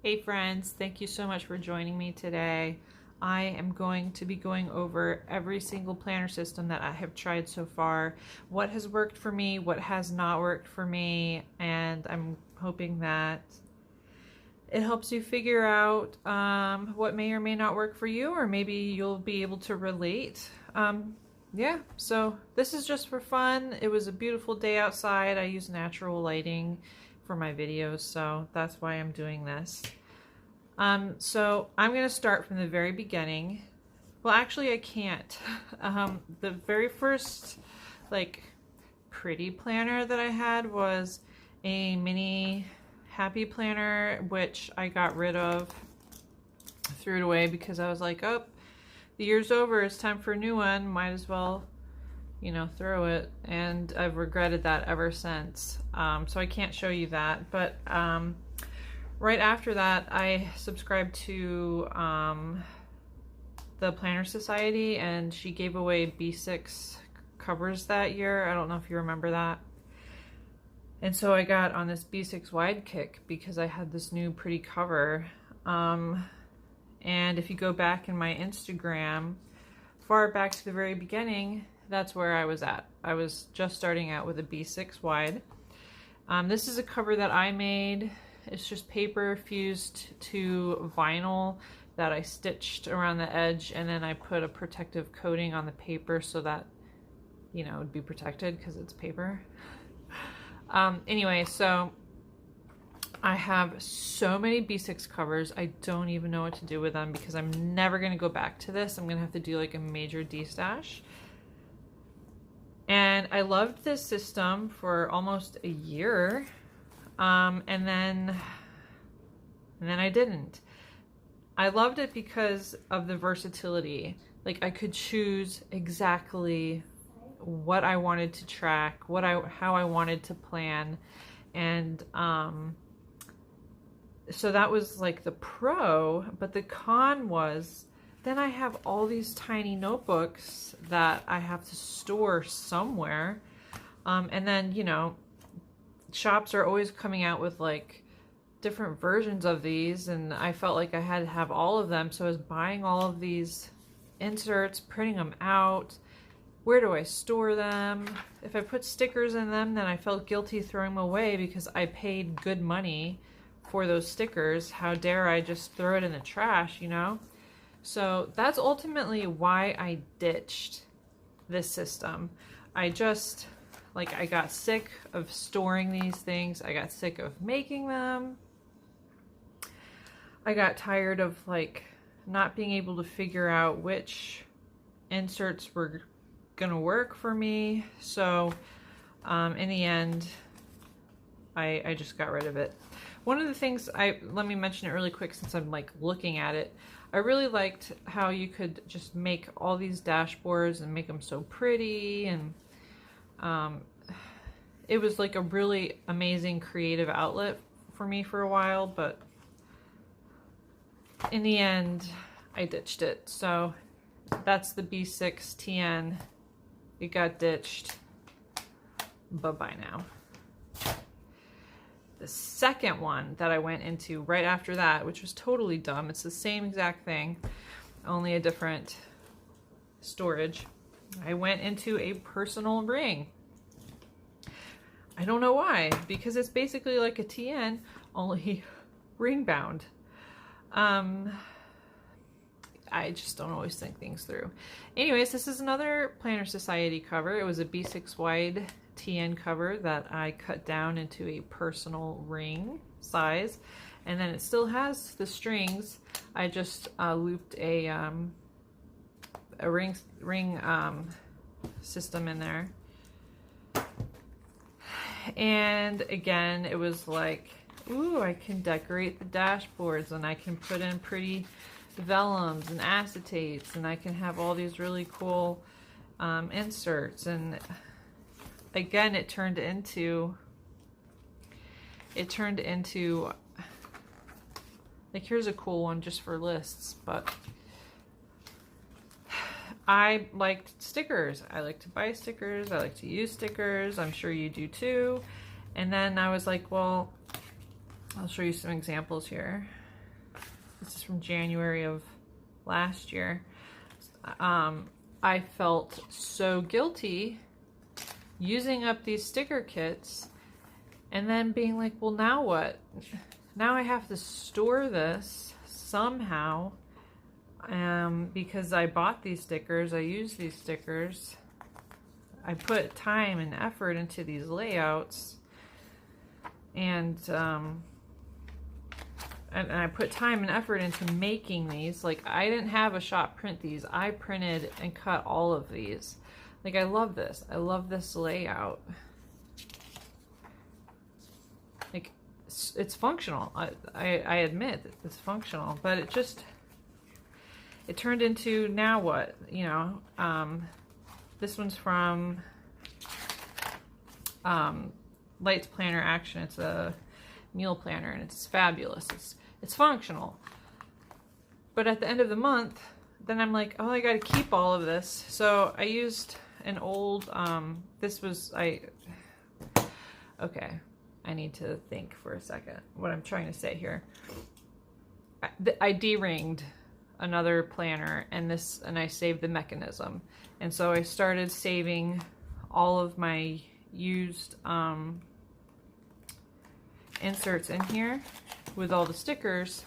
Hey friends, thank you so much for joining me today. I am going to be going over every single planner system that I have tried so far, what has worked for me, what has not worked for me, and I'm hoping that it helps you figure out what may or may not work for you, or maybe you'll be able to relate. Yeah, so this is just for fun. It was a beautiful day outside. I use natural lighting for my videos, so that's why I'm doing this. So I'm going to start from the very beginning. Well, actually I can't. The very first pretty planner that I had was a mini happy planner, which I got rid of, threw it away because I was like, oh, the year's over, it's time for a new one, might as well, you know, throw it. And I've regretted that ever since. So I can't show you that, but right after that, I subscribed to the Planner Society, and she gave away B6 covers that year. I don't know if you remember that. And so I got on this B6 wide kick because I had this new pretty cover. And if you go back in my Instagram, far back to the very beginning, that's where I was at. I was just starting out with a B6 wide. This is a cover that I made. It's just paper fused to vinyl that I stitched around the edge, and then I put a protective coating on the paper so that, you know, it would be protected because it's paper. Anyway, so I have so many B6 covers. I don't even know what to do with them because I'm never going to go back to this. I'm going to have to do like a major destash. And I loved this system for almost a year. And then I didn't. I loved it because of the versatility. Like, I could choose exactly what I wanted to track, how I wanted to plan. And so that was like the pro, but the con was then I have all these tiny notebooks that I have to store somewhere. And then, you know, shops are always coming out with like different versions of these, and I felt like I had to have all of them. So I was buying all of these inserts, printing them out. Where do I store them? If I put stickers in them, then I felt guilty throwing them away because I paid good money for those stickers. How dare I just throw it in the trash, you know? So that's ultimately why I ditched this system. I got sick of storing these things. I got sick of making them. I got tired of like not being able to figure out which inserts were gonna work for me. So in the end, I just got rid of it. One of the things, let me mention it really quick since I'm like looking at it. I really liked how you could just make all these dashboards and make them so pretty, and it was like a really amazing creative outlet for me for a while, but in the end I ditched it. So that's the B6 TN. It got ditched. Bye-bye now. The second one that I went into right after that, which was totally dumb, it's the same exact thing, only a different storage. I went into a personal ring. I don't know why, because it's basically like a TN, only ring bound. I just don't always think things through. Anyways, this is another Planner Society cover. It was a B6 wide TN cover that I cut down into a personal ring size, and then it still has the strings. I just looped a ring system in there, and again it was like, ooh, I can decorate the dashboards, and I can put in pretty vellums and acetates, and I can have all these really cool inserts. And again, it turned into like, here's a cool one just for lists, but I liked stickers. I like to buy stickers. I like to use stickers. I'm sure you do too. And then I was like, well, I'll show you some examples here. This is from January of last year. I felt so guilty using up these sticker kits and then being like, well, now what? Now I have to store this somehow because I bought these stickers, I used these stickers, I put time and effort into these layouts, and I put time and effort into making these. Like, I didn't have a shop print these. I printed and cut all of these. Like, I love this. I love this layout. Like, it's functional. I admit it's functional, but it turned into, now what? You know, this one's from Lights Planner Action. It's a meal planner and it's fabulous. It's functional. But at the end of the month, then I'm like, oh, I got to keep all of this. So I used an old, okay, I need to think for a second what I'm trying to say here. I de-ringed another planner and I saved the mechanism. And so I started saving all of my used inserts in here with all the stickers,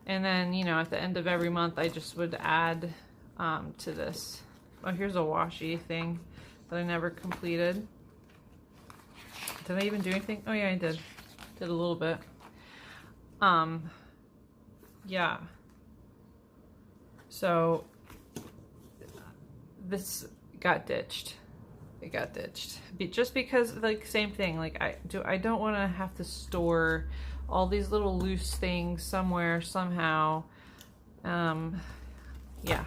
and then, you know, at the end of every month I just would add to this. Oh, here's a washi thing that I never completed. Did I even do anything? Oh yeah, I did a little bit. Yeah, so this got ditched. It got ditched just because, like, same thing, like, I don't want to have to store all these little loose things somewhere somehow. Yeah,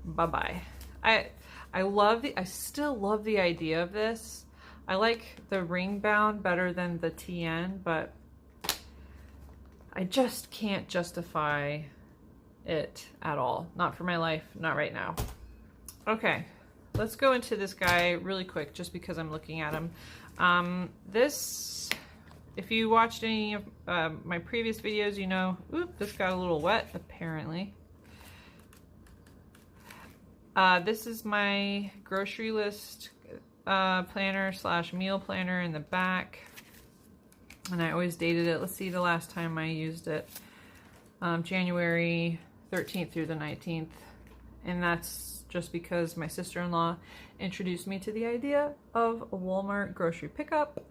bye-bye. I still love the idea of this. I like the ring bound better than the TN, but I just can't justify it at all. Not for my life, not right now. Okay. Let's go into this guy really quick, just because I'm looking at him. This, if you watched any of my previous videos, you know, oop, this got a little wet, apparently. This is my grocery list planner / meal planner in the back. And I always dated it. Let's see the last time I used it. January 13th through the 19th. And that's just because my sister-in-law introduced me to the idea of a Walmart grocery pickup.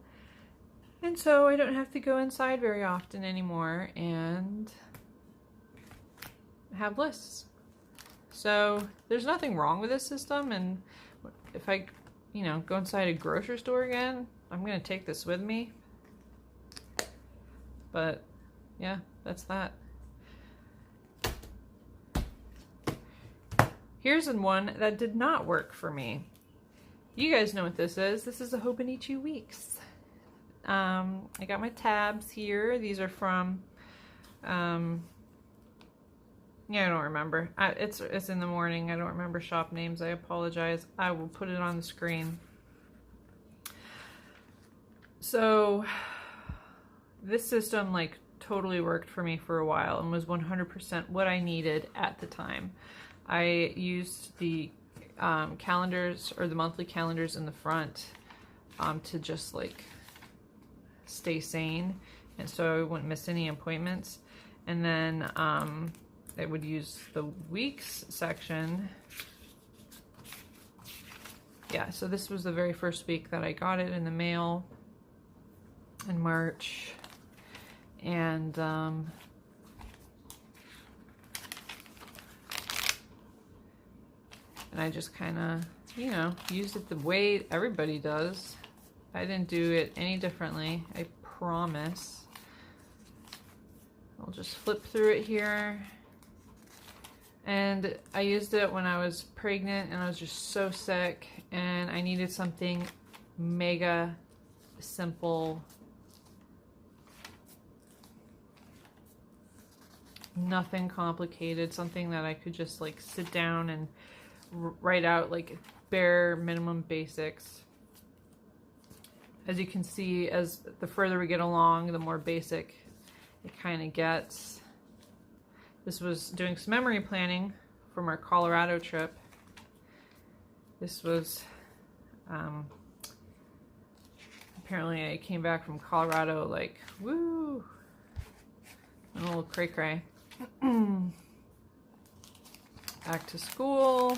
And so I don't have to go inside very often anymore and have lists. So there's nothing wrong with this system, and if I, you know, go inside a grocery store again, I'm gonna take this with me. But yeah, that's that. Here's one that did not work for me. You guys know what this is. This is a Hobonichi Weeks. I got my tabs here. These are from, yeah, I don't remember. It's in the morning. I don't remember shop names. I apologize. I will put it on the screen. So this system, like, totally worked for me for a while and was 100% what I needed at the time. I used the calendars, or the monthly calendars in the front, to just, like, stay sane, and so I wouldn't miss any appointments. And then I would use the weeks section. Yeah, so this was the very first week that I got it in the mail in March, and I just kind of, you know, used it the way everybody does. I didn't do it any differently, I promise. I'll just flip through it here. And I used it when I was pregnant and I was just so sick and I needed something mega simple. Nothing complicated, something that I could just, like, sit down and write out, like, bare minimum basics. As you can see, as the further we get along, the more basic it kind of gets. This was doing some memory planning from our Colorado trip. This was, apparently I came back from Colorado like, woo, a little cray cray. Back to school.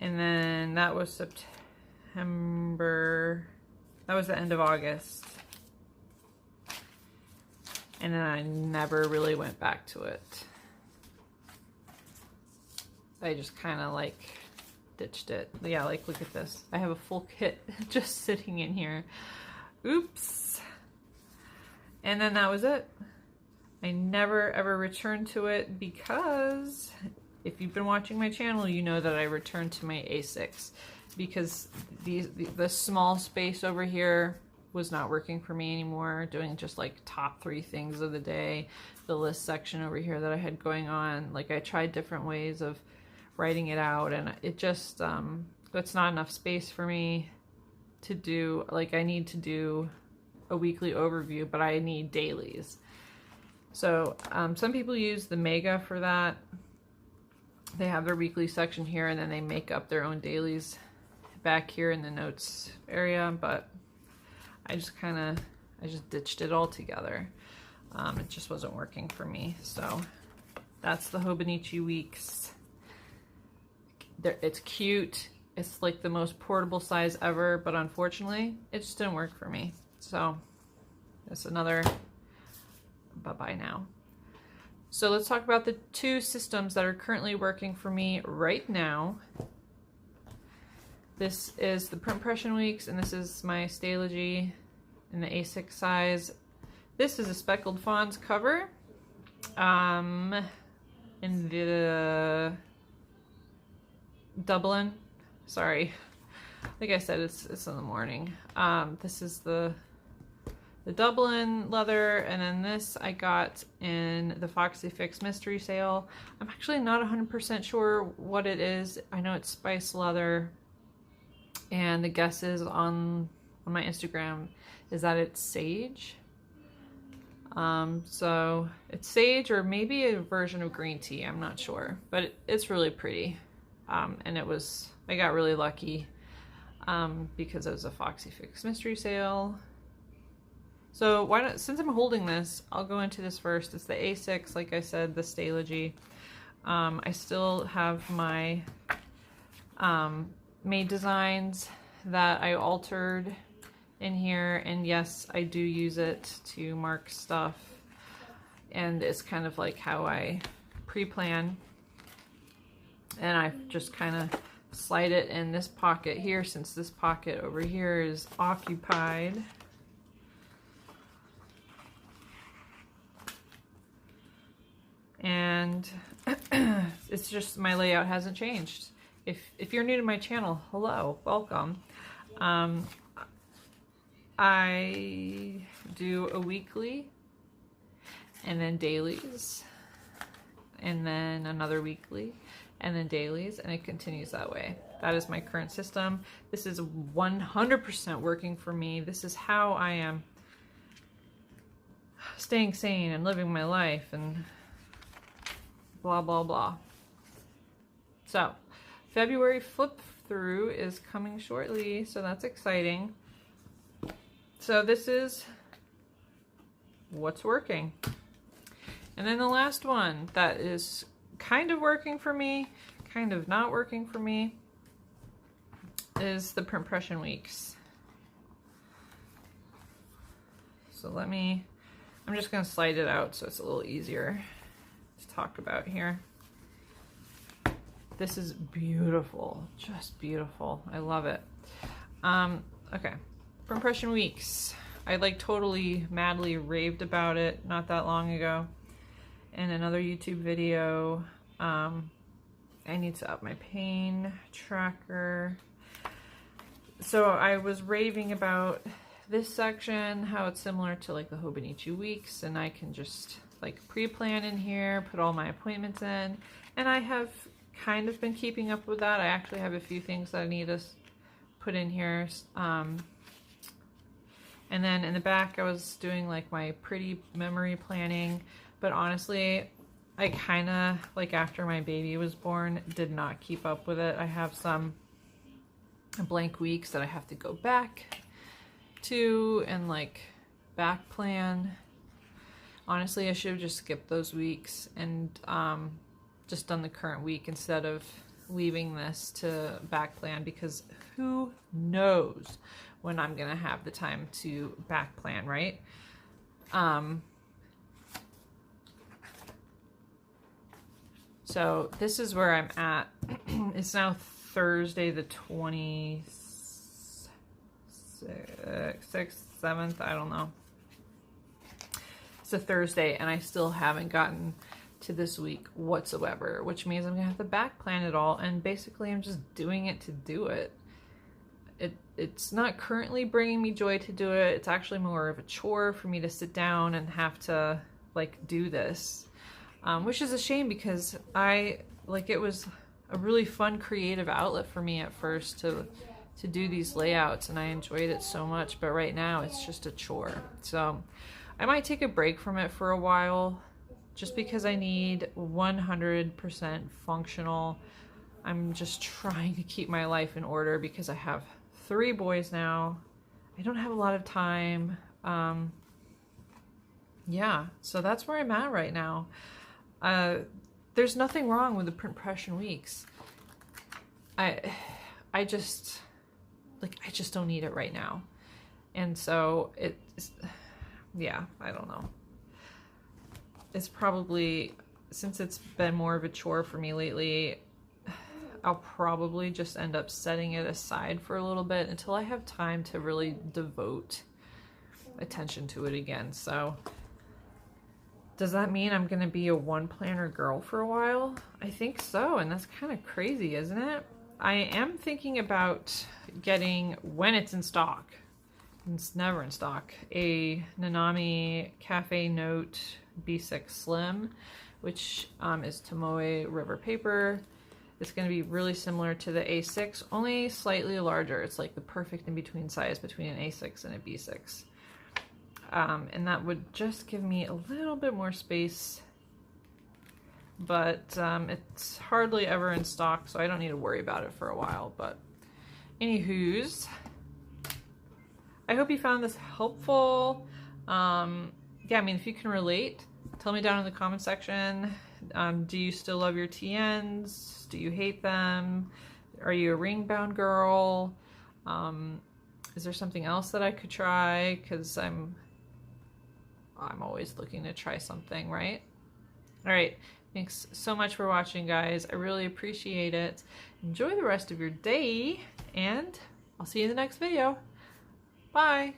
And then that was September, that was the end of August. And then I never really went back to it. I just kind of like ditched it. Yeah, like look at this. I have a full kit just sitting in here. Oops. And then that was it. I never ever returned to it because if you've been watching my channel, you know that I returned to my A6 because the small space over here was not working for me anymore, doing just like top 3 things of the day. The list section over here that I had going on, like I tried different ways of writing it out, and it just, that's not enough space for me to do. Like I need to do a weekly overview, but I need dailies. So some people use the Mega for that. They have their weekly section here, and then they make up their own dailies back here in the notes area, but I just ditched it altogether. It just wasn't working for me. So that's the Hobonichi weeks. It's cute. It's like the most portable size ever, but unfortunately, it just didn't work for me. So that's another bye-bye now. So let's talk about the 2 systems that are currently working for me right now. This is the Print Impression Weeks, and this is my Stalogy in the A6 size. This is a speckled fawns cover. In the Dublin. Sorry. Like I said, it's in the morning. This is the Dublin leather, and then this I got in the Foxy Fix mystery sale. I'm actually not 100% sure what it is. I know it's spice leather, and the guess is on my Instagram is that it's sage. So it's sage or maybe a version of green tea. I'm not sure, but it's really pretty. And I got really lucky because it was a Foxy Fix mystery sale. So why not, since I'm holding this, I'll go into this first. It's the A6, like I said, the Stalogy. I still have my made designs that I altered in here, and yes, I do use it to mark stuff, and it's kind of like how I pre-plan, and I just kind of slide it in this pocket here, since this pocket over here is occupied. And it's just, my layout hasn't changed. If you're new to my channel, hello, welcome. I do a weekly, and then dailies, and then another weekly, and then dailies, and it continues that way. That is my current system. This is 100% working for me. This is how I am staying sane and living my life and blah, blah, blah. So, February flip through is coming shortly, so that's exciting. So this is what's working. And then the last one that is kind of working for me, kind of not working for me, is the Print Impression Weeks. So I'm just going to slide it out so it's a little easier to talk about here. This is beautiful, just beautiful. I love it. Okay, Print Impression Weeks. I like totally madly raved about it not that long ago in another YouTube video. I need to up my pain tracker. So I was raving about this section, how it's similar to like the Hobonichi Weeks, and I can just like pre-plan in here, put all my appointments in, and I have kind of been keeping up with that. I actually have a few things that I need to put in here. And then in the back, I was doing like my pretty memory planning, but honestly, I kind of, like after my baby was born, did not keep up with it. I have some blank weeks that I have to go back to and like back plan. Honestly, I should have just skipped those weeks and just done the current week instead of leaving this to back plan, because who knows when I'm gonna have the time to back plan, right? So this is where I'm at. It's now Thursday the 26th, 7th, I don't know. It's a Thursday and I still haven't gotten to this week whatsoever, which means I'm gonna have to back plan it all, and basically I'm just doing it to do it. It's not currently bringing me joy to do it. It's actually more of a chore for me to sit down and have to like do this, which is a shame because it was a really fun creative outlet for me at first to do these layouts, and I enjoyed it so much, but right now it's just a chore. So I might take a break from it for a while just because I need 100% functional. I'm just trying to keep my life in order because I have 3 boys now. I don't have a lot of time. Yeah, so that's where I'm at right now. There's nothing wrong with the print impression weeks. I just don't need it right now. And so it's, yeah, I don't know. It's probably, since it's been more of a chore for me lately, I'll probably just end up setting it aside for a little bit until I have time to really devote attention to it again. So does that mean I'm gonna be a one planner girl for a while? I think so, and that's kind of crazy, isn't it? I am thinking about getting, when it's in stock, it's never in stock, a Nanami Cafe Note B6 Slim, which is Tomoe River paper. It's going to be really similar to the A6, only slightly larger. It's like the perfect in-between size between an A6 and a B6. And that would just give me a little bit more space, but it's hardly ever in stock, so I don't need to worry about it for a while. But anywho's, I hope you found this helpful. Yeah, I mean, if you can relate, tell me down in the comment section. Do you still love your TNs? Do you hate them? Are you a ring bound girl? Is there something else that I could try? Because I'm always looking to try something, right? All right, thanks so much for watching, guys. I really appreciate it. Enjoy the rest of your day, and I'll see you in the next video. Bye.